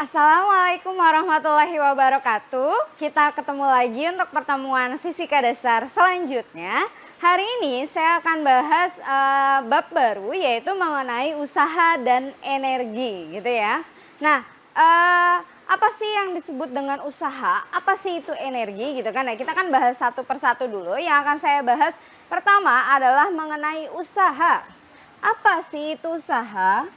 Assalamualaikum warahmatullahi wabarakatuh. Kita ketemu lagi untuk pertemuan fisika dasar selanjutnya. Hari ini saya akan bahas bab baru, yaitu mengenai usaha dan energi gitu ya. Nah, apa sih yang disebut dengan usaha? Apa sih itu energi gitu kan? Nah, kita akan bahas satu persatu dulu. Yang akan saya bahas pertama adalah mengenai usaha. Apa sih itu usaha?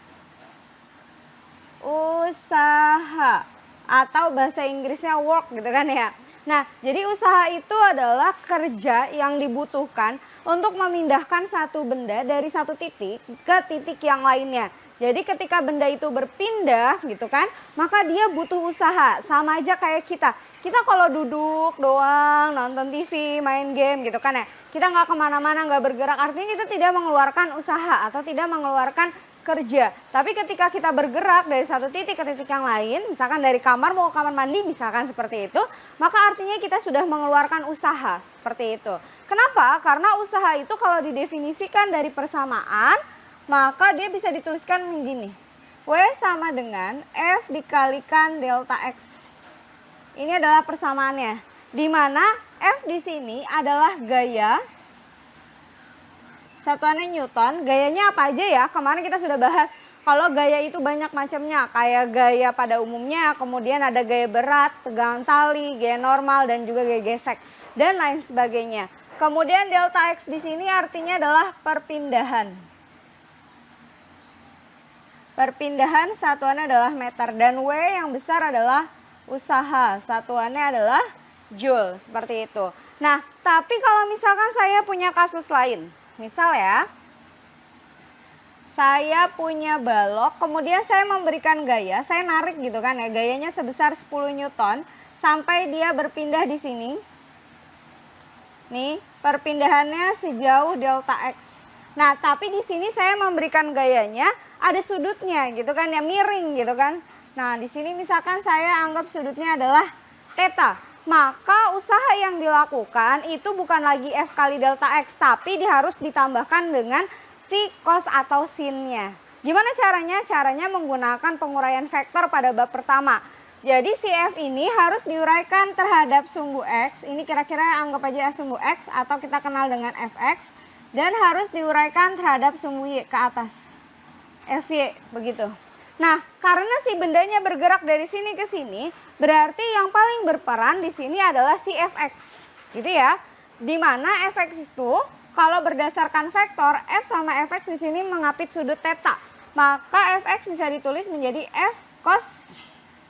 Usaha atau bahasa Inggrisnya work gitu kan ya. Nah, jadi usaha itu adalah kerja yang dibutuhkan untuk memindahkan satu benda dari satu titik ke titik yang lainnya. Jadi ketika benda itu berpindah gitu kan, maka dia butuh usaha. Sama aja kayak kita. Kita kalau duduk doang, nonton TV, main game gitu kan ya. Kita nggak kemana-mana, nggak bergerak. Artinya kita tidak mengeluarkan usaha atau tidak mengeluarkan kerja. Tapi ketika kita bergerak dari satu titik ke titik yang lain, misalkan dari kamar mau ke kamar mandi, misalkan seperti itu, maka artinya kita sudah mengeluarkan usaha, seperti itu. Kenapa? Karena usaha itu kalau didefinisikan dari persamaan, maka dia bisa dituliskan begini. W sama dengan F dikalikan delta X. Ini adalah persamaannya. Di mana F di sini adalah gaya. Satuannya Newton, gayanya apa aja ya? Kemarin kita sudah bahas, kalau gaya itu banyak macamnya, kayak gaya pada umumnya, kemudian ada gaya berat, tegangan tali, gaya normal, dan juga gaya gesek, dan lain sebagainya. Kemudian delta X di sini artinya adalah perpindahan. Perpindahan satuannya adalah meter, dan W yang besar adalah usaha, satuannya adalah joule, seperti itu. Nah, tapi kalau misalkan saya punya kasus lain, misal ya, saya punya balok, kemudian saya memberikan gaya, saya narik gitu kan ya, gayanya sebesar 10 Newton, sampai dia berpindah di sini. Nih, perpindahannya sejauh delta X. Nah, tapi di sini saya memberikan gayanya, ada sudutnya gitu kan ya, miring gitu kan. Nah, di sini misalkan saya anggap sudutnya adalah theta. Maka usaha yang dilakukan itu bukan lagi F kali delta X, tapi dia harus ditambahkan dengan si cos atau sin-nya. Gimana caranya? Caranya menggunakan penguraian vektor pada bab pertama. Jadi si F ini harus diuraikan terhadap sumbu X, ini kira-kira anggap aja sumbu X atau kita kenal dengan Fx, dan harus diuraikan terhadap sumbu Y ke atas, Fy, begitu. Nah, karena si bendanya bergerak dari sini ke sini, berarti yang paling berperan di sini adalah si Fx. Gitu ya. Di mana Fx itu kalau berdasarkan vektor F sama Fx di sini mengapit sudut theta. Maka Fx bisa ditulis menjadi F cos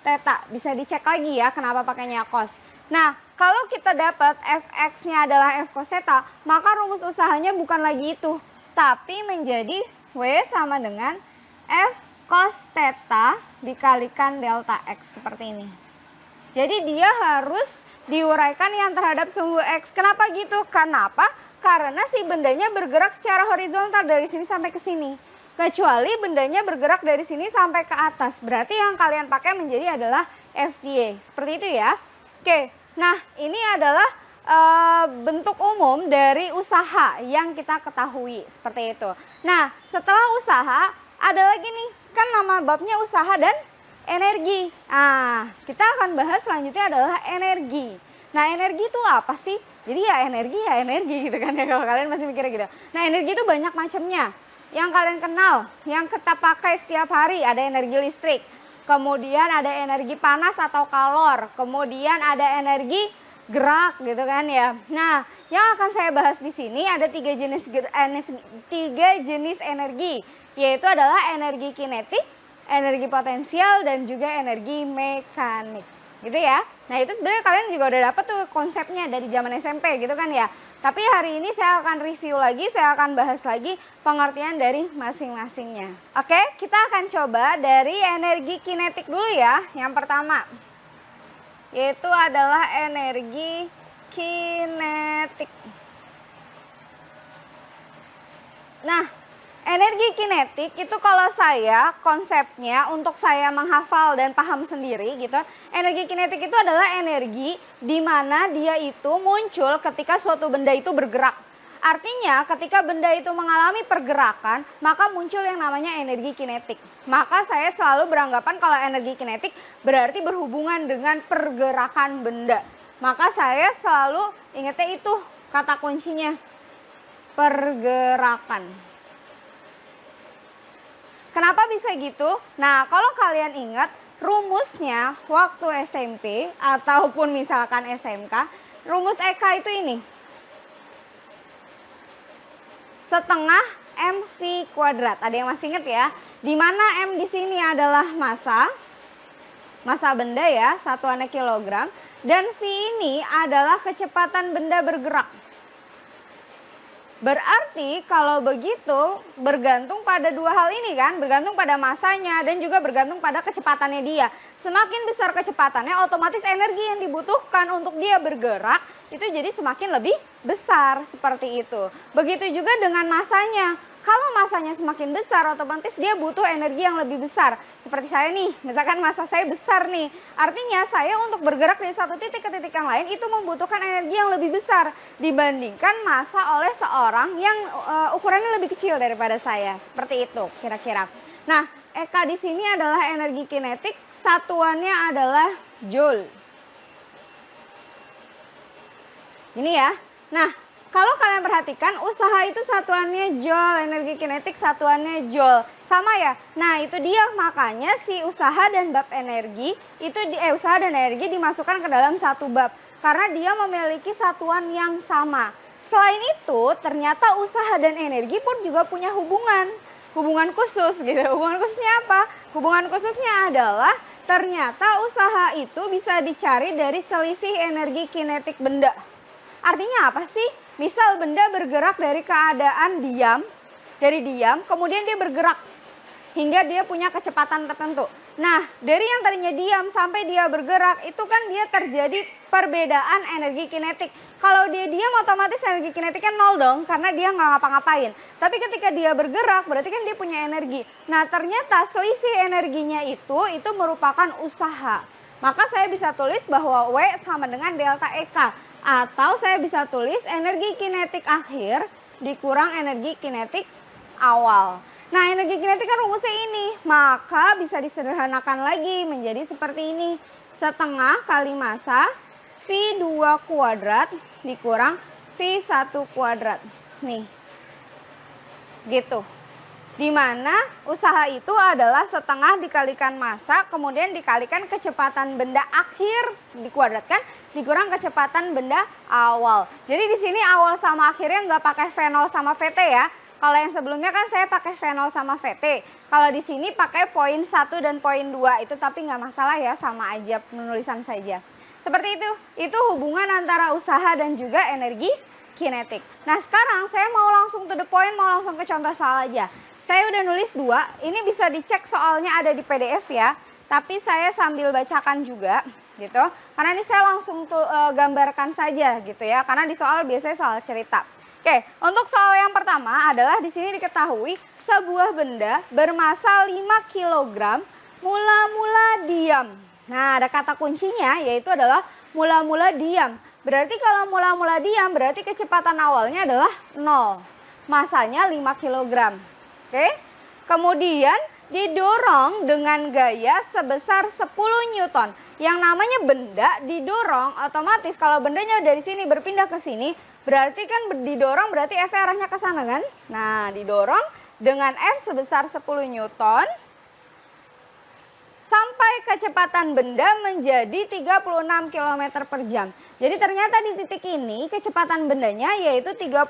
theta. Bisa dicek lagi ya kenapa pakainya cos. Nah, kalau kita dapat Fx-nya adalah F cos theta, maka rumus usahanya bukan lagi itu, tapi menjadi W sama dengan F cos theta dikalikan delta X seperti ini. Jadi dia harus diuraikan yang terhadap sumbu X. Kenapa gitu? Kenapa? Karena si bendanya bergerak secara horizontal dari sini sampai ke sini. Kecuali bendanya bergerak dari sini sampai ke atas. Berarti yang kalian pakai menjadi adalah Fy. Seperti itu ya. Oke, nah ini adalah bentuk umum dari usaha yang kita ketahui. Seperti itu. Nah, setelah usaha, ada lagi nih, kan nama babnya usaha dan energi. Nah, kita akan bahas selanjutnya adalah energi. Nah, energi itu apa sih? Jadi ya energi gitu kan ya, kalau kalian masih mikirnya gitu. Nah, energi itu banyak macamnya. Yang kalian kenal, yang kita pakai setiap hari, ada energi listrik. Kemudian ada energi panas atau kalor. Kemudian ada energi gerak gitu kan ya. Nah, yang akan saya bahas di sini ada tiga jenis energi, yaitu adalah energi kinetik, energi potensial, dan juga energi mekanik. Gitu ya. Nah, itu sebenarnya kalian juga udah dapet tuh konsepnya dari zaman SMP gitu kan ya. Tapi hari ini saya akan review lagi, saya akan bahas lagi pengertian dari masing-masingnya. Oke, kita akan coba dari energi kinetik dulu ya. Yang pertama, yaitu adalah energi kinetik. Nah, energi kinetik itu kalau saya konsepnya untuk saya menghafal dan paham sendiri gitu. Energi kinetik itu adalah energi di mana dia itu muncul ketika suatu benda itu bergerak. Artinya ketika benda itu mengalami pergerakan, maka muncul yang namanya energi kinetik. Maka saya selalu beranggapan kalau energi kinetik berarti berhubungan dengan pergerakan benda. Maka saya selalu ingatnya itu kata kuncinya, pergerakan. Kenapa bisa gitu? Nah, kalau kalian ingat rumusnya waktu SMP ataupun misalkan SMK, rumus EK itu ini. Setengah mv kuadrat. Ada yang masih ingat ya? Di mana m di sini adalah massa benda ya, satuannya kilogram, dan v ini adalah kecepatan benda bergerak. Berarti kalau begitu bergantung pada dua hal ini kan, bergantung pada massanya dan juga bergantung pada kecepatannya dia. Semakin besar kecepatannya, otomatis energi yang dibutuhkan untuk dia bergerak itu jadi semakin lebih besar, seperti itu. Begitu juga dengan massanya. Kalau massanya semakin besar, otomatis dia butuh energi yang lebih besar. Seperti saya nih, misalkan massa saya besar nih. Artinya saya untuk bergerak dari satu titik ke titik yang lain itu membutuhkan energi yang lebih besar dibandingkan massa oleh seorang yang ukurannya lebih kecil daripada saya. Seperti itu kira-kira. Nah, EK di sini adalah energi kinetik, satuannya adalah joule. Ini ya. Nah, kalau kalian perhatikan, usaha itu satuannya joule, energi kinetik satuannya joule. Sama ya? Nah, itu dia makanya si usaha dan bab energi itu usaha dan energi dimasukkan ke dalam satu bab karena dia memiliki satuan yang sama. Selain itu, ternyata usaha dan energi pun juga punya hubungan khusus gitu. Hubungan khususnya apa? Hubungan khususnya adalah ternyata usaha itu bisa dicari dari selisih energi kinetik benda. Artinya apa sih? Misal benda bergerak dari keadaan diam, kemudian dia bergerak hingga dia punya kecepatan tertentu. Nah, dari yang tadinya diam sampai dia bergerak, itu kan dia terjadi perbedaan energi kinetik. Kalau dia diam, otomatis energi kinetiknya nol dong, karena dia nggak ngapa-ngapain. Tapi ketika dia bergerak, berarti kan dia punya energi. Nah, ternyata selisih energinya itu merupakan usaha. Maka saya bisa tulis bahwa W sama dengan delta EK. Atau saya bisa tulis energi kinetik akhir dikurang energi kinetik awal. Nah, energi kinetik kan rumusnya ini. Maka bisa disederhanakan lagi menjadi seperti ini. Setengah kali massa V2 kuadrat dikurang V1 kuadrat. Nih. Gitu. Dimana usaha itu adalah setengah dikalikan massa, kemudian dikalikan kecepatan benda akhir dikuadratkan, dikurang kecepatan benda awal. Jadi di sini awal sama akhirnya nggak pakai V0 sama VT ya. Kalau yang sebelumnya kan saya pakai V0 sama VT. Kalau di sini pakai poin 1 dan poin 2 itu, tapi nggak masalah ya, sama aja penulisan saja. Seperti itu. Itu hubungan antara usaha dan juga energi kinetik. Nah, sekarang saya mau langsung to the point, mau langsung ke contoh soal aja. Saya udah nulis 2, ini bisa dicek soalnya ada di PDF ya. Tapi saya sambil bacakan juga gitu. Karena ini saya langsung gambarkan saja gitu ya. Karena di soal biasanya soal cerita. Oke, untuk soal yang pertama adalah di sini diketahui sebuah benda bermassa 5 kg mula-mula diam. Nah, ada kata kuncinya yaitu adalah mula-mula diam. Berarti kalau mula-mula diam berarti kecepatan awalnya adalah 0. Massanya 5 kg. Oke, kemudian didorong dengan gaya sebesar 10 Newton. Yang namanya benda didorong, otomatis kalau bendanya dari sini berpindah ke sini, berarti kan didorong berarti F arahnya ke sana kan? Nah, didorong dengan F sebesar 10 Newton sampai kecepatan benda menjadi 36 km per jam. Jadi ternyata di titik ini kecepatan bendanya yaitu 36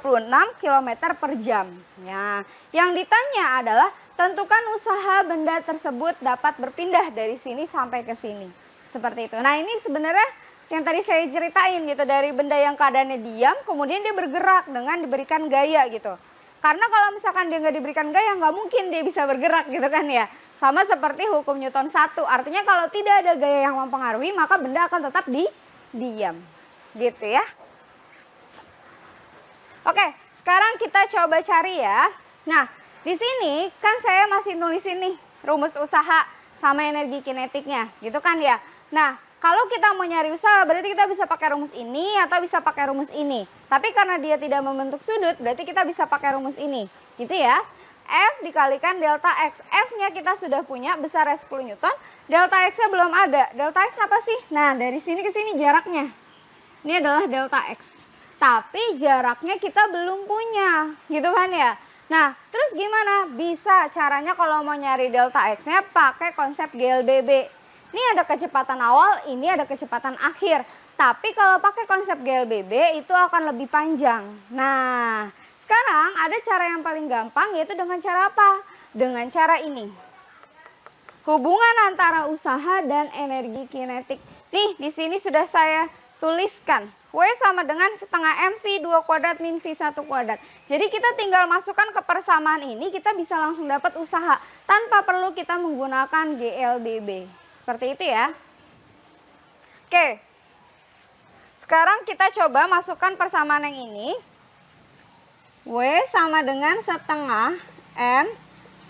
km per jam. Ya, yang ditanya adalah tentukan usaha benda tersebut dapat berpindah dari sini sampai ke sini. Seperti itu. Nah, ini sebenarnya yang tadi saya ceritain gitu, dari benda yang keadaannya diam kemudian dia bergerak dengan diberikan gaya gitu. Karena kalau misalkan dia nggak diberikan gaya, nggak mungkin dia bisa bergerak gitu kan ya. Sama seperti hukum Newton 1. Artinya kalau tidak ada gaya yang mempengaruhi, maka benda akan tetap diam. Gitu ya. Oke, sekarang kita coba cari ya. Nah, di sini kan saya masih nulis ini rumus usaha sama energi kinetiknya, gitu kan ya. Nah, kalau kita mau nyari usaha berarti kita bisa pakai rumus ini atau bisa pakai rumus ini. Tapi karena dia tidak membentuk sudut, berarti kita bisa pakai rumus ini. Gitu ya. F dikalikan delta X. F-nya kita sudah punya, besarnya 10 Newton. Delta X-nya belum ada. Delta X apa sih? Nah, dari sini ke sini jaraknya. Ini adalah delta X. Tapi jaraknya kita belum punya. Gitu kan ya? Nah, terus gimana? Bisa caranya kalau mau nyari delta X-nya pakai konsep GLBB. Ini ada kecepatan awal, ini ada kecepatan akhir. Tapi kalau pakai konsep GLBB itu akan lebih panjang. Nah, sekarang ada cara yang paling gampang, yaitu dengan cara apa? Dengan cara ini. Hubungan antara usaha dan energi kinetik. Nih, di sini sudah saya tuliskan. W sama dengan setengah MV 2 kuadrat min V 1 kuadrat. Jadi kita tinggal masukkan ke persamaan ini, kita bisa langsung dapat usaha. Tanpa perlu kita menggunakan GLBB. Seperti itu ya. Oke. Sekarang kita coba masukkan persamaan yang ini. W sama dengan setengah M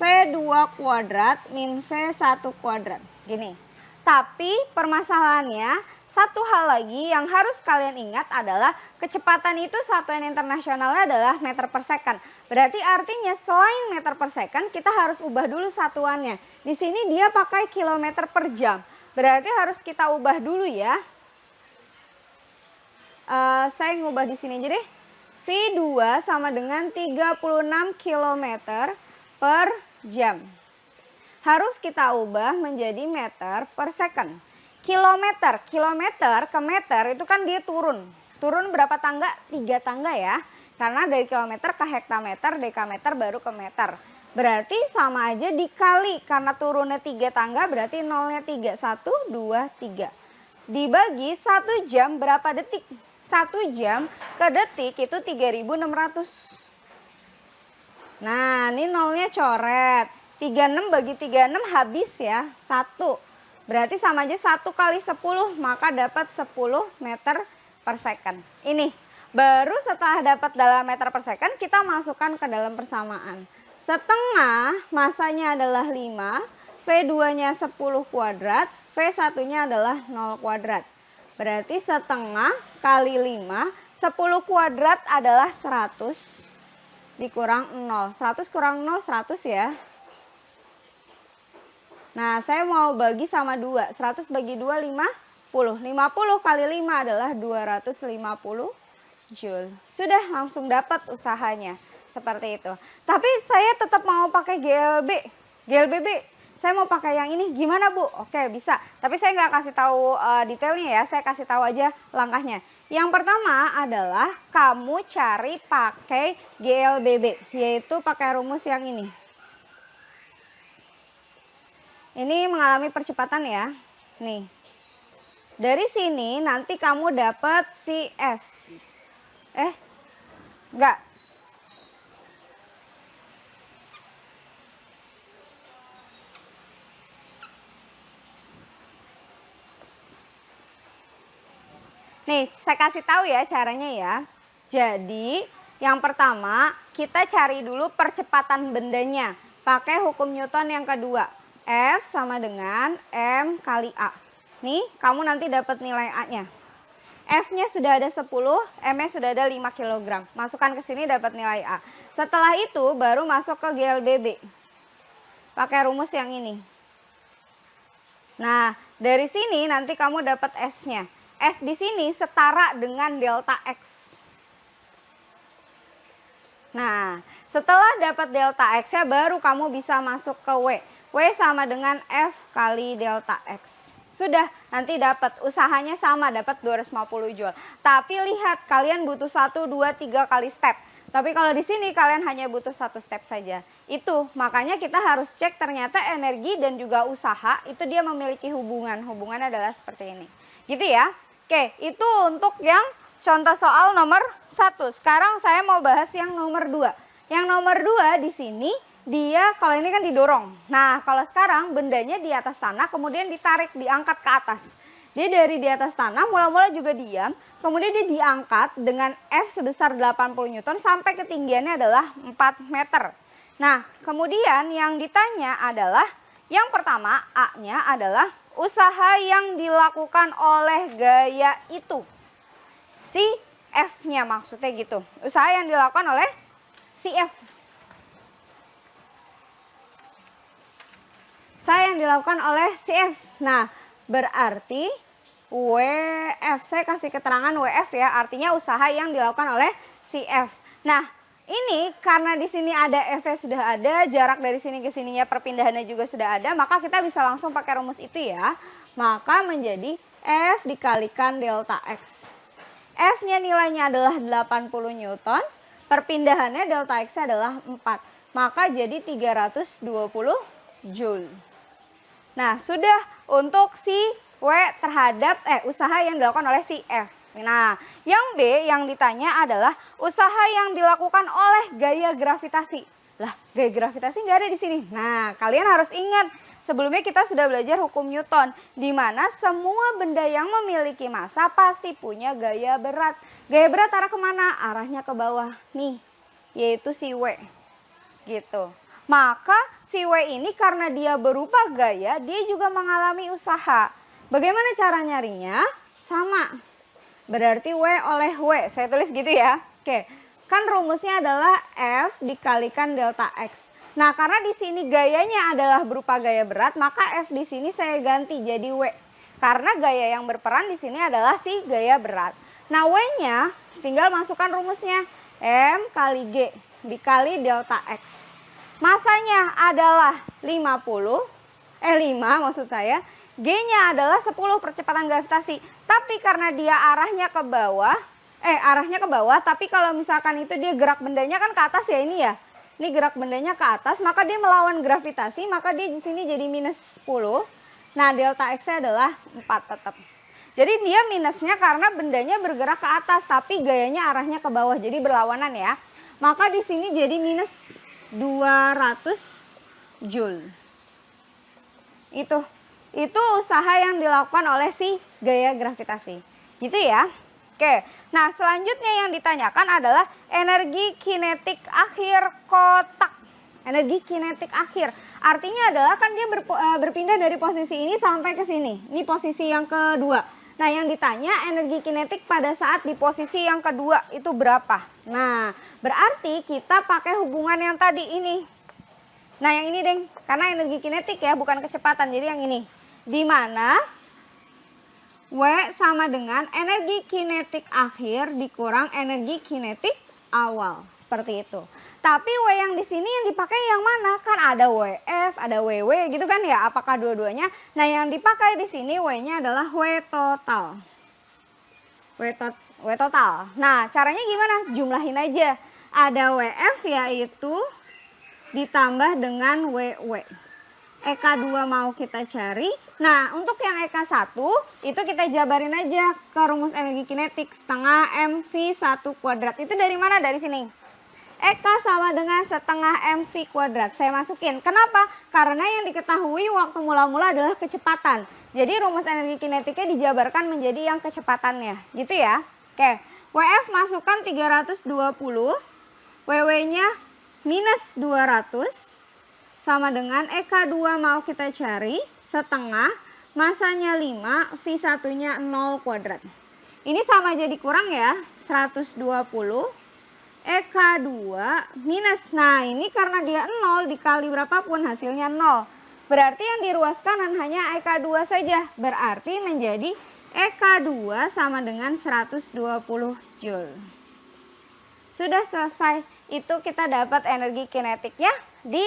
V2 kuadrat min V1 kuadrat. Gini. Tapi permasalahannya, satu hal lagi yang harus kalian ingat adalah kecepatan itu satuan internasionalnya adalah meter per second. Berarti artinya selain meter per second, kita harus ubah dulu satuannya. Di sini dia pakai kilometer per jam. Berarti harus kita ubah dulu ya. Saya ngubah di sini aja deh. V2 sama dengan 36 km per jam. Harus kita ubah menjadi meter per second. Kilometer ke meter itu kan dia turun. Turun berapa tangga? 3 tangga ya. Karena dari kilometer ke hektameter, dekameter baru ke meter. Berarti sama aja dikali. Karena turunnya 3 tangga berarti nolnya 3. 1, 2, 3. Dibagi 1 jam berapa detik? 1 jam ke detik itu 3600. Nah, ini nolnya coret. 36 bagi 36 habis ya. 1. Berarti sama aja 1 kali 10, maka dapat 10 meter per second. Ini. Baru setelah dapat dalam meter per second, kita masukkan ke dalam persamaan. Setengah masanya adalah 5, V2-nya 10 kuadrat, V1-nya adalah 0 kuadrat. Berarti setengah kali 5, 10 kuadrat adalah 100 dikurang 0. 100 kurang 0, 100 ya. Nah, saya mau bagi sama 2. 100 bagi 2, 50. 50 kali 5 adalah 250 Joule. Sudah langsung dapat usahanya. Seperti itu. Tapi saya tetap mau pakai GLBB. Saya mau pakai yang ini, gimana Bu? Oke, bisa. Tapi saya nggak kasih tahu detailnya ya, saya kasih tahu aja langkahnya. Yang pertama adalah kamu cari pakai GLBB, yaitu pakai rumus yang ini. Ini mengalami percepatan ya. Nih. Dari sini nanti kamu dapat si S. Enggak. Nih, saya kasih tahu ya caranya ya. Jadi, yang pertama, kita cari dulu percepatan bendanya. Pakai hukum Newton yang kedua. F sama dengan M kali A. Nih, kamu nanti dapat nilai A-nya. F-nya sudah ada 10, M-nya sudah ada 5 kg. Masukkan ke sini dapat nilai A. Setelah itu, baru masuk ke GLBB. Pakai rumus yang ini. Nah, dari sini nanti kamu dapat S-nya. S di sini setara dengan delta X. Nah, setelah dapat delta X-nya baru kamu bisa masuk ke W. W sama dengan F kali delta X. Sudah, nanti dapat usahanya sama, dapat 250 Joule. Tapi lihat, kalian butuh 1, 2, 3 kali step. Tapi kalau di sini kalian hanya butuh 1 step saja. Itu, makanya kita harus cek ternyata energi dan juga usaha itu dia memiliki hubungan. Hubungannya adalah seperti ini. Gitu ya. Oke, itu untuk yang contoh soal nomor 1. Sekarang saya mau bahas yang nomor 2. Yang nomor 2 di sini, dia kalau ini kan didorong. Nah, kalau sekarang bendanya di atas tanah, kemudian ditarik, diangkat ke atas. Dia dari di atas tanah, mula-mula juga diam, kemudian dia diangkat dengan F sebesar 80 Newton sampai ketinggiannya adalah 4 meter. Nah, kemudian yang ditanya adalah, yang pertama, A-nya adalah usaha yang dilakukan oleh gaya itu. Si F-nya maksudnya gitu. Usaha yang dilakukan oleh si F. Usaha yang dilakukan oleh si F. Nah, berarti WF, saya kasih keterangan WF ya, artinya usaha yang dilakukan oleh si F. Nah, ini karena di sini ada F-nya sudah ada, jarak dari sini ke sininya perpindahannya juga sudah ada, maka kita bisa langsung pakai rumus itu ya. Maka menjadi F dikalikan delta X. F-nya nilainya adalah 80 Newton, perpindahannya delta X adalah 4. Maka jadi 320 Joule. Nah, sudah untuk si W terhadap usaha yang dilakukan oleh si F. Nah, yang B yang ditanya adalah usaha yang dilakukan oleh gaya gravitasi. Lah, gaya gravitasi nggak ada di sini. Nah, kalian harus ingat, sebelumnya kita sudah belajar hukum Newton, di mana semua benda yang memiliki massa pasti punya gaya berat. Gaya berat arah kemana? Arahnya ke bawah, nih, yaitu si W. Gitu. Maka si W ini karena dia berupa gaya, dia juga mengalami usaha. Bagaimana cara nyarinya? Sama. Berarti W oleh W, saya tulis gitu ya. Oke, kan rumusnya adalah F dikalikan delta X. Nah, karena di sini gayanya adalah berupa gaya berat, maka F di sini saya ganti jadi W. Karena gaya yang berperan di sini adalah si gaya berat. Nah, W-nya tinggal masukkan rumusnya. M kali G dikali delta X. Masanya adalah 5 maksud saya. G-nya adalah 10 percepatan gravitasi. Tapi karena dia arahnya ke bawah, tapi kalau misalkan itu dia gerak bendanya kan ke atas ya ini ya. Ini gerak bendanya ke atas, maka dia melawan gravitasi, maka dia di sini jadi minus 10. Nah, delta X-nya adalah 4 tetap. Jadi dia minusnya karena bendanya bergerak ke atas, tapi gayanya arahnya ke bawah, jadi berlawanan ya. Maka di sini jadi minus 200 Joule. Itu usaha yang dilakukan oleh si gaya gravitasi. Gitu ya. Oke. Nah, selanjutnya yang ditanyakan adalah energi kinetik akhir kotak. Energi kinetik akhir. Artinya adalah kan dia berpindah dari posisi ini sampai ke sini. Ini posisi yang kedua. Nah, yang ditanya energi kinetik pada saat di posisi yang kedua itu berapa? Nah, berarti kita pakai hubungan yang tadi ini. Nah, yang ini, Deng. Karena energi kinetik ya, bukan kecepatan. Jadi yang ini. Di mana W sama dengan energi kinetik akhir dikurang energi kinetik awal. Seperti itu. Tapi W yang di sini yang dipakai yang mana? Kan ada WF, ada WW gitu kan ya. Apakah dua-duanya? Nah, yang dipakai di sini W-nya adalah W total. W total. Nah, caranya gimana? Jumlahin aja. Ada WF yaitu ditambah dengan WW. EK2 mau kita cari. Nah, untuk yang EK1 itu kita jabarin aja ke rumus energi kinetik setengah mv1 kuadrat. Itu dari mana? Dari sini. EK sama dengan setengah mv kuadrat. Saya masukin. Kenapa? Karena yang diketahui waktu mula-mula adalah kecepatan. Jadi rumus energi kinetiknya dijabarkan menjadi yang kecepatannya. Gitu ya. Oke. WF masukkan 320. WW-nya minus 200. Sama dengan EK2 mau kita cari setengah, masanya 5, V1-nya 0 kuadrat. Ini sama jadi kurang ya, 120. EK2 minus, nah ini karena dia 0 dikali berapapun hasilnya 0. Berarti yang diruaskan hanya EK2 saja, berarti menjadi EK2 sama dengan 120 Joule. Sudah selesai, itu kita dapat energi kinetiknya di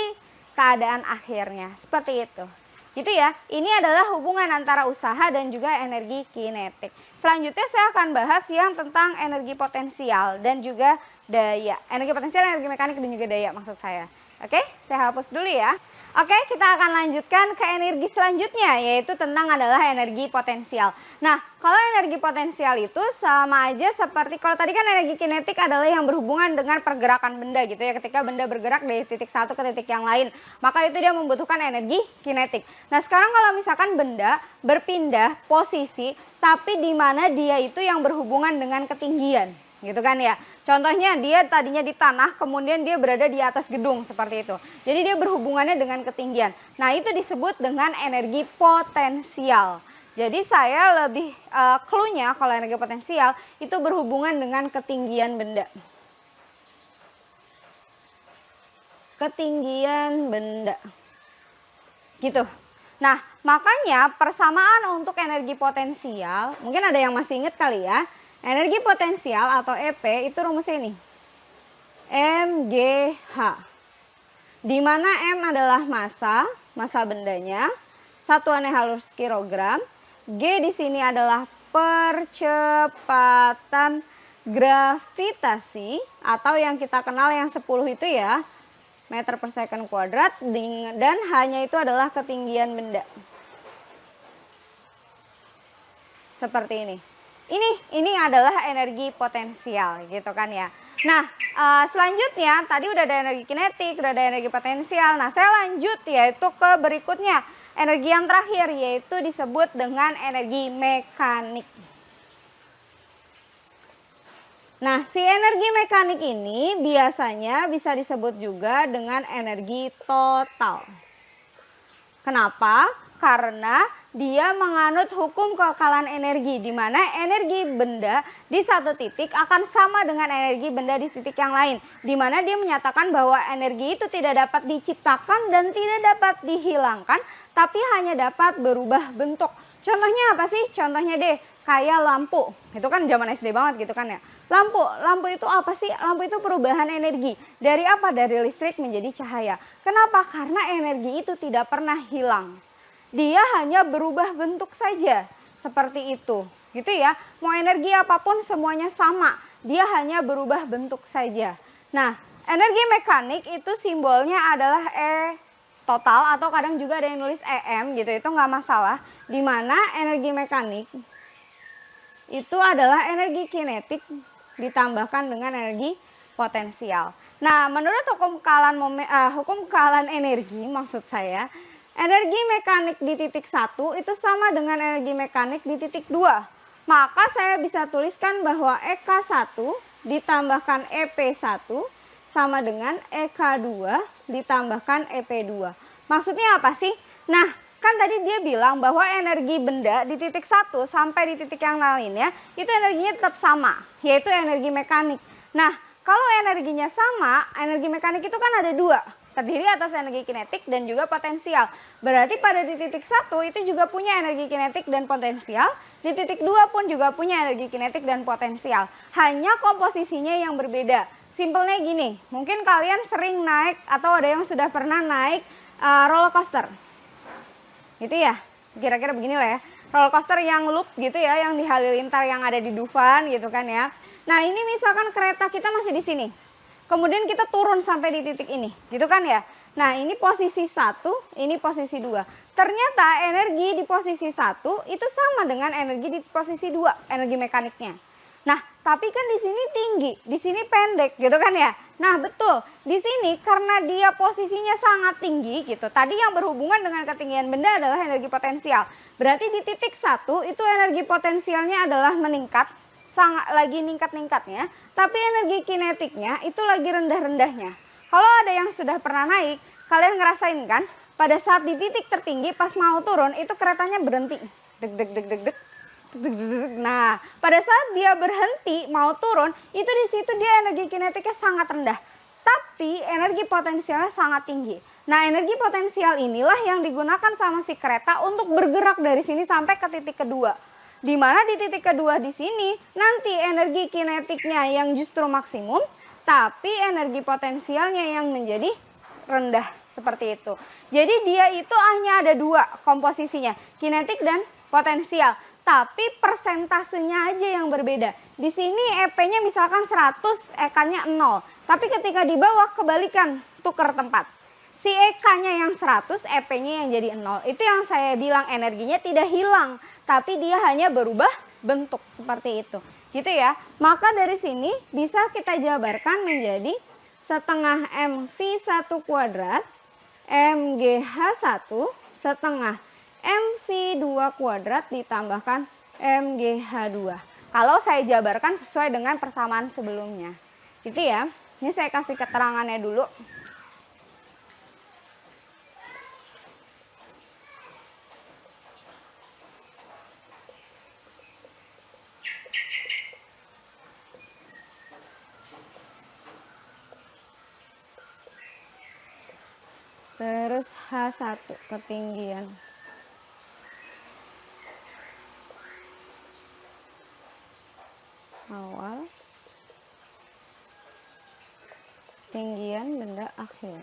keadaan akhirnya. Seperti itu. Gitu ya. Ini adalah hubungan antara usaha dan juga energi kinetik. Selanjutnya saya akan bahas yang tentang energi potensial dan juga daya. Energi potensial, energi mekanik dan juga daya maksud saya. Oke, saya hapus dulu ya. Oke, kita akan lanjutkan ke energi selanjutnya, yaitu tentang adalah energi potensial. Nah, kalau energi potensial itu sama aja seperti, kalau tadi kan energi kinetik adalah yang berhubungan dengan pergerakan benda gitu ya. Ketika benda bergerak dari titik satu ke titik yang lain, maka itu dia membutuhkan energi kinetik. Nah, sekarang kalau misalkan benda berpindah posisi, tapi di mana dia itu yang berhubungan dengan ketinggian. gitu kan ya. Contohnya dia tadinya di tanah, kemudian dia berada di atas gedung seperti itu. Jadi dia berhubungannya dengan ketinggian. Nah, itu disebut dengan energi potensial. Jadi saya lebih clue-nya kalau energi potensial itu berhubungan dengan ketinggian benda. Ketinggian benda. Gitu. Nah, makanya persamaan untuk energi potensial, mungkin ada yang masih ingat kali ya. Energi potensial atau EP itu rumusnya ini. MGH. Di mana M adalah massa bendanya, satuannya harus kilogram. G di sini adalah percepatan gravitasi atau yang kita kenal yang 10 itu ya, meter per second kuadrat, dan hanya itu adalah ketinggian benda. Seperti ini. Ini adalah energi potensial gitu kan ya. Nah, selanjutnya tadi udah ada energi kinetik, udah ada energi potensial. Nah, saya lanjut yaitu ke berikutnya. Energi yang terakhir yaitu disebut dengan energi mekanik. Nah, si energi mekanik ini biasanya bisa disebut juga dengan energi total. Kenapa? Karena dia menganut hukum kekekalan energi, di mana energi benda di satu titik akan sama dengan energi benda di titik yang lain. Di mana dia menyatakan bahwa energi itu tidak dapat diciptakan dan tidak dapat dihilangkan, tapi hanya dapat berubah bentuk. Contohnya apa sih? Contohnya deh, kayak lampu. Itu kan zaman SD banget gitu kan ya. Lampu itu apa sih? Lampu itu perubahan energi. Dari apa? Dari listrik menjadi cahaya. Kenapa? Karena energi itu tidak pernah hilang. Dia hanya berubah bentuk saja. Seperti itu. Gitu ya. Mau energi apapun semuanya sama. Dia hanya berubah bentuk saja. Nah, energi mekanik itu simbolnya adalah E total atau kadang juga ada yang nulis EM gitu. Itu nggak masalah. Di mana energi mekanik itu adalah energi kinetik ditambahkan dengan energi potensial. Nah, menurut hukum kekalan energi, maksud saya, energi mekanik di titik 1 itu sama dengan energi mekanik di titik 2. Maka saya bisa tuliskan bahwa EK1 ditambahkan EP1 sama dengan EK2 ditambahkan EP2. Maksudnya apa sih? Nah, kan tadi dia bilang bahwa energi benda di titik 1 sampai di titik yang lainnya itu energinya tetap sama, yaitu energi mekanik. Nah, kalau energinya sama, energi mekanik itu kan ada dua, terdiri atas energi kinetik dan juga potensial. Berarti pada di titik 1 itu juga punya energi kinetik dan potensial, di titik 2 pun juga punya energi kinetik dan potensial. Hanya komposisinya yang berbeda. Simpelnya gini, mungkin kalian sering naik atau ada yang sudah pernah naik roller coaster. Gitu ya, kira-kira begini lah ya, roller coaster yang loop gitu ya, yang di Halilintar yang ada di Dufan gitu kan ya. Nah, ini misalkan kereta kita masih di sini, kemudian kita turun sampai di titik ini, gitu kan ya. Nah, ini posisi 1, ini posisi 2. Ternyata energi di posisi 1 itu sama dengan energi di posisi 2, energi mekaniknya. Nah, tapi kan di sini tinggi, di sini pendek gitu kan ya. Nah, betul. Di sini karena dia posisinya sangat tinggi gitu. Tadi yang berhubungan dengan ketinggian benda adalah energi potensial. Berarti di titik 1 itu energi potensialnya adalah meningkat, sangat lagi ningkat-ningkatnya, tapi energi kinetiknya itu lagi rendah-rendahnya. Kalau ada yang sudah pernah naik, kalian ngerasain kan? Pada saat di titik tertinggi pas mau turun itu keretanya berhenti. Deg deg deg deg deg. Nah, pada saat dia berhenti mau turun, itu di situ dia energi kinetiknya sangat rendah. Tapi energi potensialnya sangat tinggi. Nah, energi potensial inilah yang digunakan sama si kereta untuk bergerak dari sini sampai ke titik kedua. Di mana di titik kedua di sini nanti energi kinetiknya yang justru maksimum, tapi energi potensialnya yang menjadi rendah seperti itu. Jadi dia itu hanya ada dua komposisinya, kinetik dan potensial. Tapi persentasenya aja yang berbeda. Di sini EP-nya misalkan 100, EK-nya 0. Tapi ketika di bawah kebalikan, tukar tempat. Si EK-nya yang 100, EP-nya yang jadi 0. Itu yang saya bilang energinya tidak hilang, tapi dia hanya berubah bentuk seperti itu. Gitu ya. Maka dari sini bisa kita jabarkan menjadi setengah MV1 kuadrat, MGH1 setengah MV2 kuadrat ditambahkan MGH2. Kalau saya jabarkan sesuai dengan persamaan sebelumnya. Gitu ya. Ini saya kasih keterangannya dulu. Terus H1 ketinggian. Awal. Ketinggian benda akhir.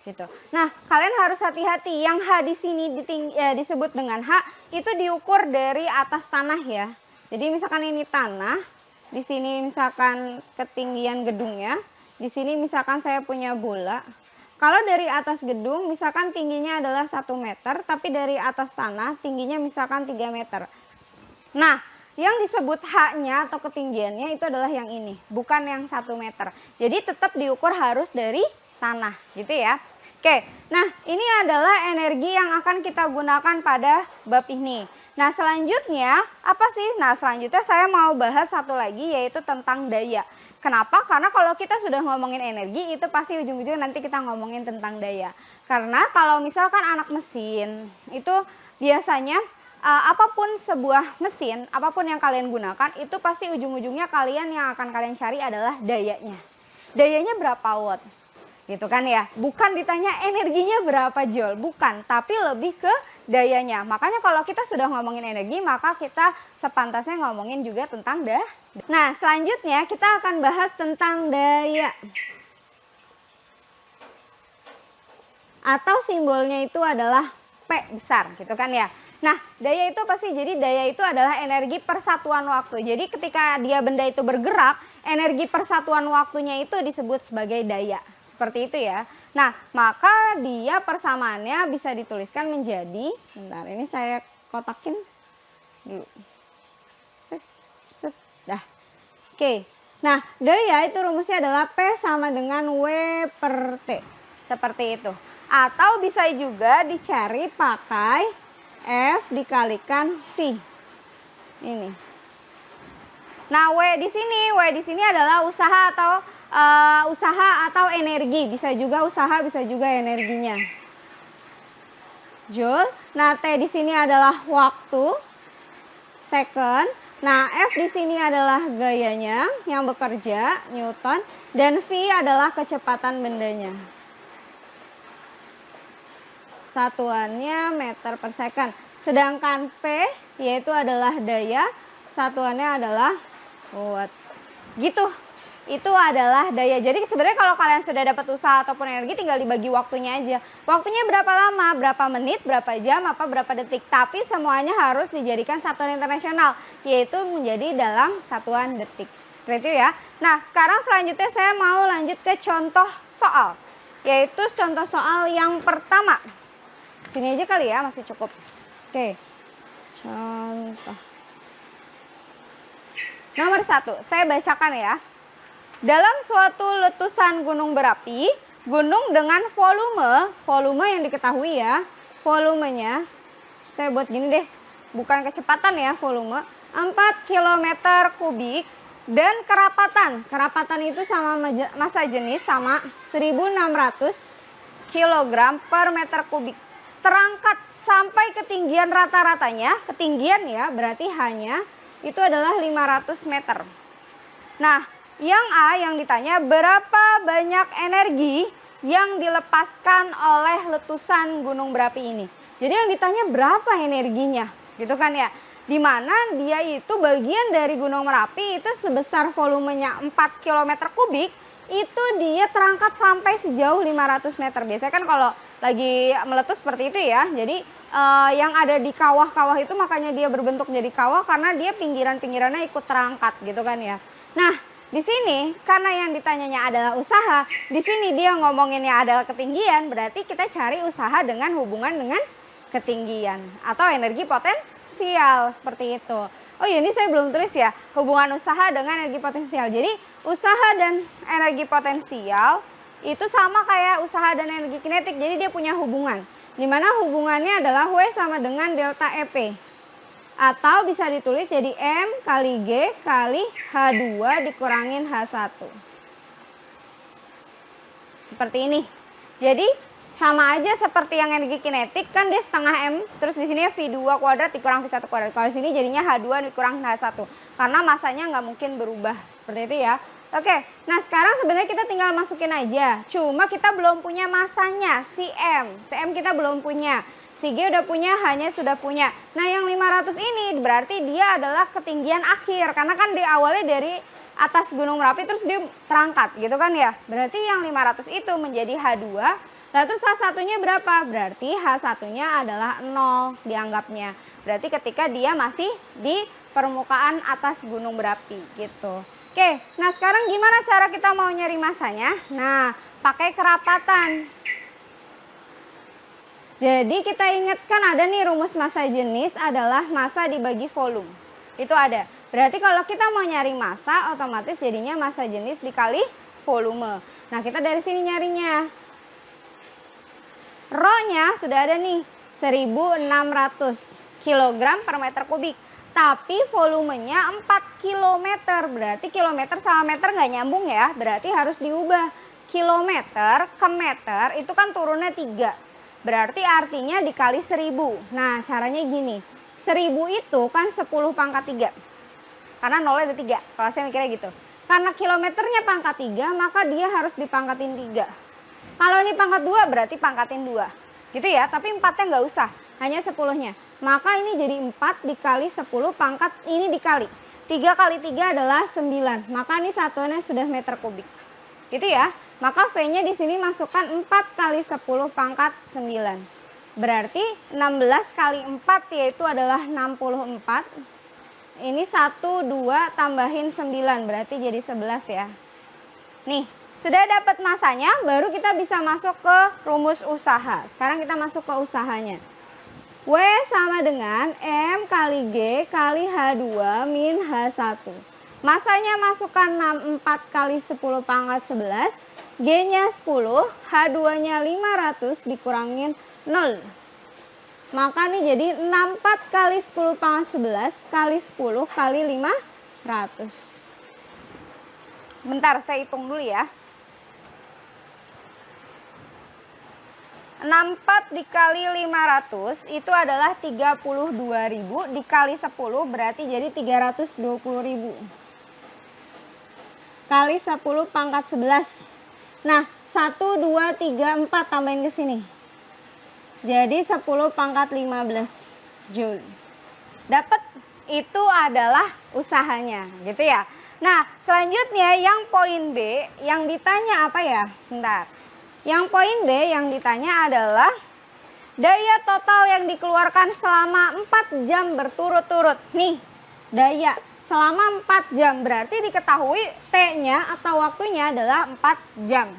Gitu. Nah, kalian harus hati-hati. Yang H di sini disebut dengan H itu diukur dari atas tanah ya. Jadi misalkan ini tanah, di sini misalkan ketinggian gedungnya. Di sini misalkan saya punya bola. Kalau dari atas gedung misalkan tingginya adalah 1 meter, tapi dari atas tanah tingginya misalkan 3 meter. Nah, yang disebut H-nya atau ketinggiannya itu adalah yang ini, bukan yang 1 meter. Jadi tetap diukur harus dari tanah, gitu ya. Oke, nah ini adalah energi yang akan kita gunakan pada bab ini. Nah selanjutnya, apa sih? Nah selanjutnya saya mau bahas satu lagi yaitu tentang daya. Kenapa? Karena kalau kita sudah ngomongin energi itu pasti ujung-ujungnya nanti kita ngomongin tentang daya. Karena kalau misalkan anak mesin itu biasanya apapun sebuah mesin, apapun yang kalian gunakan itu pasti ujung-ujungnya kalian yang akan kalian cari adalah dayanya. Dayanya berapa watt? Gitu kan ya. Bukan ditanya energinya berapa joule, bukan, tapi lebih ke dayanya. Makanya kalau kita sudah ngomongin energi, maka kita sepantasnya ngomongin juga tentang daya. Nah, selanjutnya kita akan bahas tentang daya. Atau simbolnya itu adalah P besar, gitu kan ya. Nah, daya itu pasti jadi daya itu adalah energi persatuan waktu. Jadi ketika benda itu bergerak, energi persatuan waktunya itu disebut sebagai daya. Seperti itu ya. Nah, maka dia persamaannya bisa dituliskan menjadi, bentar ini saya kotakin dulu. Dah. Oke. Nah, daya itu rumusnya adalah P sama dengan W per T. Seperti itu. Atau bisa juga dicari pakai F dikalikan V. Ini. Nah, W di sini adalah usaha atau energi. Bisa juga usaha, bisa juga energinya. Joule. Nah, T di sini adalah waktu. Second. Nah, F di sini adalah gayanya yang bekerja, Newton, dan V adalah kecepatan bendanya. Satuannya meter per second. Sedangkan P yaitu adalah daya, satuannya adalah watt. Gitu. Itu adalah daya. Jadi sebenarnya kalau kalian sudah dapat usaha ataupun energi tinggal dibagi waktunya aja. Waktunya berapa lama, berapa menit, berapa jam, apa berapa detik. Tapi semuanya harus dijadikan satuan internasional, yaitu menjadi dalam satuan detik. Seperti itu ya. Nah, sekarang selanjutnya saya mau lanjut ke contoh soal. Yaitu contoh soal yang pertama. Sini aja kali ya, masih cukup. Oke. Contoh. Nomor 1, saya bacakan ya. Dalam suatu letusan gunung berapi, gunung dengan volume yang diketahui ya, volumenya, saya buat gini deh, bukan kecepatan ya, volume, 4 km kubik, dan kerapatan itu sama massa jenis sama 1600 kg per meter kubik, terangkat sampai ketinggian rata-ratanya, ketinggian ya, berarti hanya, itu adalah 500 meter. Nah, yang A yang ditanya berapa banyak energi yang dilepaskan oleh letusan gunung berapi ini. Jadi yang ditanya berapa energinya, gitu kan ya. Dimana dia itu bagian dari gunung Merapi itu sebesar volumenya 4 km kubik, itu dia terangkat sampai sejauh 500 meter. Biasanya kan kalau lagi meletus seperti itu ya. Jadi yang ada di kawah-kawah itu makanya dia berbentuk jadi kawah karena dia pinggiran-pinggirannya ikut terangkat, gitu kan ya. Nah, di sini karena yang ditanyanya adalah usaha, di sini dia ngomonginnya adalah ketinggian, berarti kita cari usaha dengan hubungan dengan ketinggian atau energi potensial seperti itu. Oh iya, ini saya belum tulis ya, hubungan usaha dengan energi potensial. Jadi usaha dan energi potensial itu sama kayak usaha dan energi kinetik, jadi dia punya hubungan. Dimana hubungannya adalah W sama dengan delta EP. Atau bisa ditulis jadi M kali G kali H2 dikurangin H1. Seperti ini. Jadi sama aja seperti yang energi kinetik, kan dia setengah M, terus di sini V2 kuadrat dikurang V1 kuadrat. Kalau di sini jadinya H2 dikurang H1, karena masanya nggak mungkin berubah. Seperti itu ya. Oke, nah sekarang sebenarnya kita tinggal masukin aja. Cuma kita belum punya masanya, si M. Si M kita belum punya. Si G udah punya, H-nya sudah punya. Nah yang 500 ini berarti dia adalah ketinggian akhir, karena kan diawali dari atas Gunung Merapi terus dia terangkat gitu kan ya. Berarti yang 500 itu menjadi H2. Nah terus H1-nya berapa? Berarti H1-nya adalah 0 dianggapnya. Berarti ketika dia masih di permukaan atas gunung berapi gitu. Oke, nah sekarang gimana cara kita mau nyari masanya? Nah, pakai kerapatan. Jadi kita ingatkan ada nih rumus massa jenis adalah massa dibagi volume. Itu ada. Berarti kalau kita mau nyari massa, otomatis jadinya massa jenis dikali volume. Nah kita dari sini nyarinya. Rho-nya sudah ada nih, 1600 kg per meter kubik. Tapi volumenya 4 km. Berarti kilometer sama meter nggak nyambung ya. Berarti harus diubah. Kilometer ke meter itu kan turunnya 3. Berarti artinya dikali 1000. Nah caranya gini. 1000 itu kan 10 pangkat 3. Karena nolnya ada 3. Kalau saya mikirnya gitu. Karena kilometernya pangkat 3, maka dia harus dipangkatin 3. Kalau ini pangkat 2 berarti pangkatin 2. Gitu ya, tapi 4-nya nggak usah. Hanya 10-nya. Maka ini jadi 4 dikali 10 pangkat ini dikali. 3 kali 3 adalah 9. Maka ini satuannya sudah meter kubik. Gitu ya. Maka V-nya di sini masukkan 4 kali 10 pangkat 9. Berarti 16 kali 4 yaitu adalah 64. Ini 1, 2 tambahin 9. Berarti jadi 11 ya. Nih. Sudah dapat masanya, baru kita bisa masuk ke rumus usaha. Sekarang kita masuk ke usahanya. W sama dengan M kali G kali H2 min H1. Masanya masukkan 4 kali 10 pangkat 11. G-nya 10, H2-nya 500 dikurangin 0. Maka nih jadi 64 kali 10 pangkat 11 kali 10 kali 500. Bentar, saya hitung dulu ya. 64 dikali 500 itu adalah 32.000 dikali 10 berarti jadi 320.000. Kali 10 pangkat 11. Nah, 1, 2, 3, 4 tambahin ke sini. Jadi 10 pangkat 15 Joule. Dapat, itu adalah usahanya, gitu ya. Nah, selanjutnya yang poin B, yang ditanya apa ya? Sebentar. Yang poin B yang ditanya adalah daya total yang dikeluarkan selama 4 jam berturut-turut. Nih, daya selama 4 jam. Berarti diketahui T-nya atau waktunya adalah 4 jam.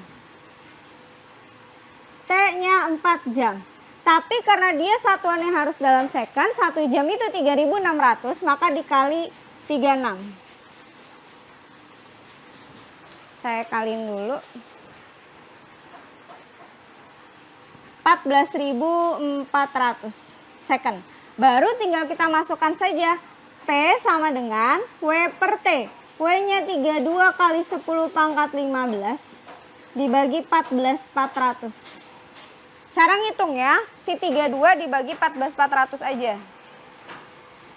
T-nya 4 jam. Tapi karena dia satuannya harus dalam second, 1 jam itu 3.600, maka dikali 36. Saya kaliin dulu. 14.400 second. Baru tinggal kita masukkan saja. P sama dengan W per T. W-nya 32 kali 10 pangkat 15 dibagi 14.400. Cara ngitung ya, si 32 dibagi 14.400 aja.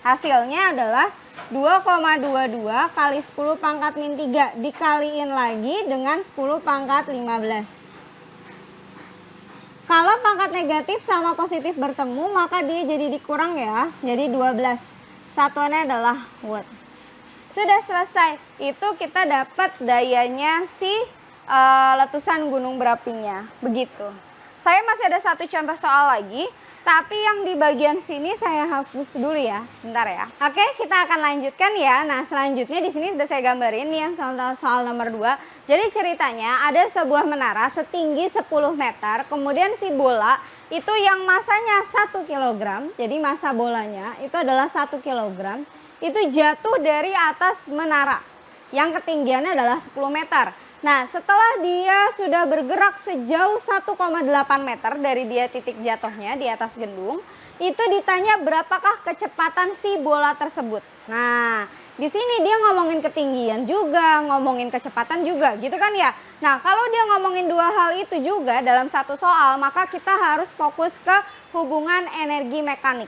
Hasilnya adalah 2,22 kali 10 pangkat min 3 dikaliin lagi dengan 10 pangkat 15. Kalau pangkat negatif sama positif bertemu, maka dia jadi dikurang ya. Jadi 12. Satuannya adalah watt. Sudah selesai. Itu kita dapat dayanya si letusan gunung berapinya. Begitu. Saya masih ada satu contoh soal lagi. Tapi yang di bagian sini saya hapus dulu ya. Sebentar ya. Oke, kita akan lanjutkan ya. Nah, selanjutnya di sini sudah saya gambarin nih yang soal nomor 2. Jadi ceritanya ada sebuah menara setinggi 10 meter. Kemudian si bola itu yang masanya 1 kg. Jadi massa bolanya itu adalah 1 kg. Itu jatuh dari atas menara. Yang ketinggiannya adalah 10 meter. Nah, setelah dia sudah bergerak sejauh 1,8 meter dari dia titik jatuhnya di atas gendung, itu ditanya berapakah kecepatan si bola tersebut. Nah, di sini dia ngomongin ketinggian juga, ngomongin kecepatan juga, gitu kan ya. Nah, kalau dia ngomongin dua hal itu juga dalam satu soal, maka kita harus fokus ke hubungan energi mekanik.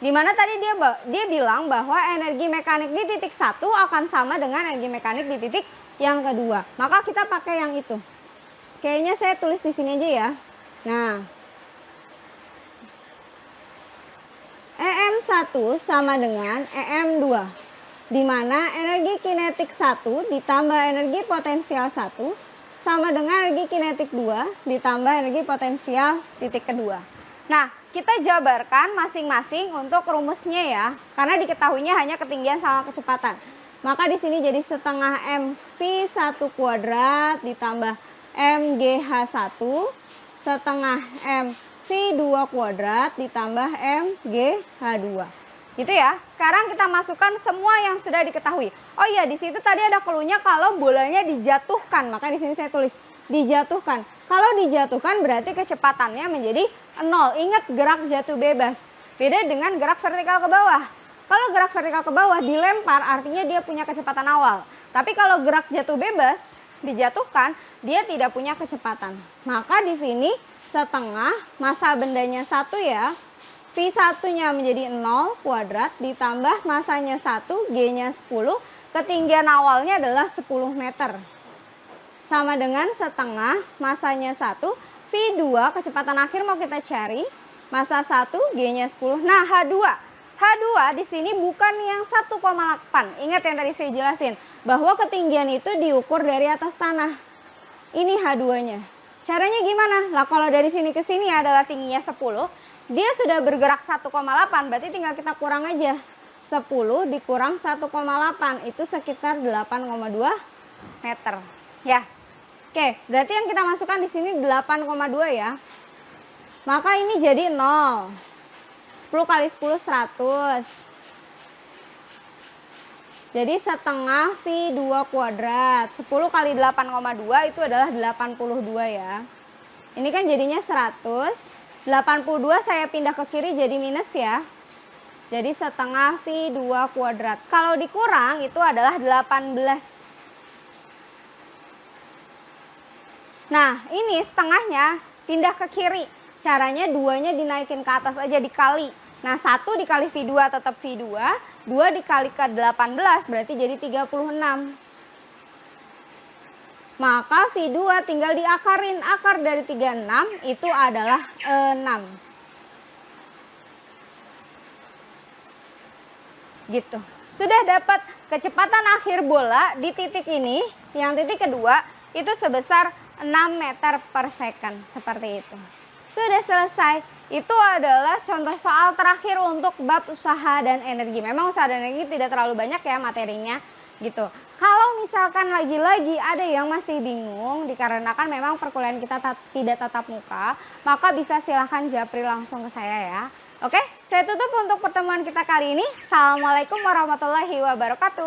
Dimana tadi dia bilang bahwa energi mekanik di titik 1 akan sama dengan energi mekanik di titik yang kedua. Maka kita pakai yang itu. Kayaknya saya tulis di sini aja ya. Nah, EM1 sama dengan EM2. Di mana energi kinetik 1 ditambah energi potensial 1 sama dengan energi kinetik 2 ditambah energi potensial titik kedua. Nah, kita jabarkan masing-masing untuk rumusnya ya. Karena diketahuinya hanya ketinggian sama kecepatan. Maka di sini jadi setengah mv1 kuadrat ditambah mgh1 setengah mv2 kuadrat ditambah mgh2. Gitu ya. Sekarang kita masukkan semua yang sudah diketahui. Oh iya, di situ tadi ada clue-nya kalau bolanya dijatuhkan. Maka di sini saya tulis dijatuhkan. Kalau dijatuhkan berarti kecepatannya menjadi 0. Ingat gerak jatuh bebas. Beda dengan gerak vertikal ke bawah. Kalau gerak vertikal ke bawah dilempar artinya dia punya kecepatan awal. Tapi kalau gerak jatuh bebas dijatuhkan, dia tidak punya kecepatan. Maka di sini setengah massa bendanya 1 ya. V1-nya menjadi 0 kuadrat ditambah massanya 1, G-nya 10, ketinggian awalnya adalah 10 meter. Sama dengan setengah massanya 1, V2 kecepatan akhir mau kita cari, massa 1, G-nya 10. Nah, H2. H2 di sini bukan yang 1,8. Ingat yang tadi saya jelasin, bahwa ketinggian itu diukur dari atas tanah. Ini H2-nya. Caranya gimana? Lah kalau dari sini ke sini adalah tingginya 10, dia sudah bergerak 1,8, berarti tinggal kita kurang aja. 10 dikurang 1,8 itu sekitar 8,2 meter. Ya. Oke, berarti yang kita masukkan di sini 8,2 ya. Maka ini jadi 0. 10 kali 10 100. Jadi setengah V2 kuadrat. 10 kali 8,2 itu adalah 82 ya. Ini kan jadinya 100. 82 saya pindah ke kiri jadi minus ya. Jadi setengah V2 kuadrat. Kalau dikurang itu adalah 18. Nah, ini setengahnya pindah ke kiri. Caranya 2-nya dinaikin ke atas aja dikali. Nah, 1 dikali V2 tetap V2. 2 dikali ke 18 berarti jadi 36. Maka V2 tinggal diakarin. Akar dari 36 itu adalah 6. Gitu. Sudah dapat kecepatan akhir bola di titik ini. Yang titik kedua itu sebesar 6 meter per second. Seperti itu. Sudah selesai. Itu adalah contoh soal terakhir untuk bab usaha dan energi. Memang usaha dan energi tidak terlalu banyak ya materinya gitu. Kalau misalkan lagi-lagi ada yang masih bingung dikarenakan memang perkuliahan kita tidak tatap muka, maka bisa silahkan japri langsung ke saya ya. Oke, saya tutup untuk pertemuan kita kali ini. Assalamualaikum warahmatullahi wabarakatuh.